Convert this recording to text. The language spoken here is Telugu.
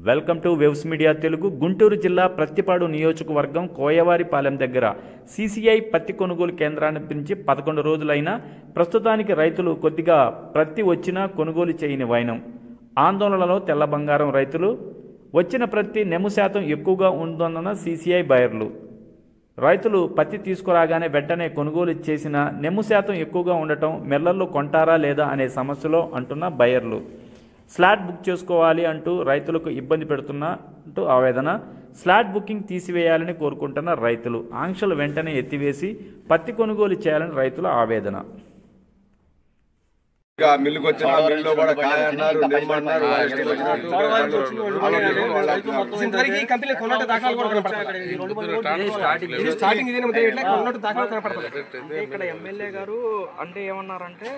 Welcome to waves media Telugu. Guntur జిల్లా ప్రత్తిపాడు నియోజకవర్గం కోయవారిపాలెం దగ్గర సీసీఐ పత్తి కొనుగోలు కేంద్రాన్ని పిలిచి 11 రోజులైనా ప్రస్తుతానికి రైతులు కొద్దిగా ప్రత్తి వచ్చినా కొనుగోలు చేయని వైనం. ఆందోళనలో తెల్ల బంగారం రైతులు. వచ్చిన ప్రత్తి నెమ్ము శాతం ఎక్కువగా ఉందన్న సీసీఐ బయర్లు. రైతులు పత్తి తీసుకురాగానే వెంటనే కొనుగోలు చేసిన నెమ్ము శాతం ఎక్కువగా ఉండటం మిల్లర్లు కొంటారా లేదా అనే సమస్యలో అంటున్న బయర్లు. స్లాట్ బుక్ చేసుకోవాలి అంటూ రైతులకు ఇబ్బంది పెడుతున్నట్టు ఆవేదన. స్లాట్ బుకింగ్ తీసివేయాలని కోరుకుంటున్న రైతులు. ఆంక్షలు వెంటనే ఎత్తివేసి పత్తి కొనుగోలు చేయాలని రైతుల ఆవేదన. ఇక్కడ ఎమ్మెల్యే గారు అంటే ఏమన్నారంటే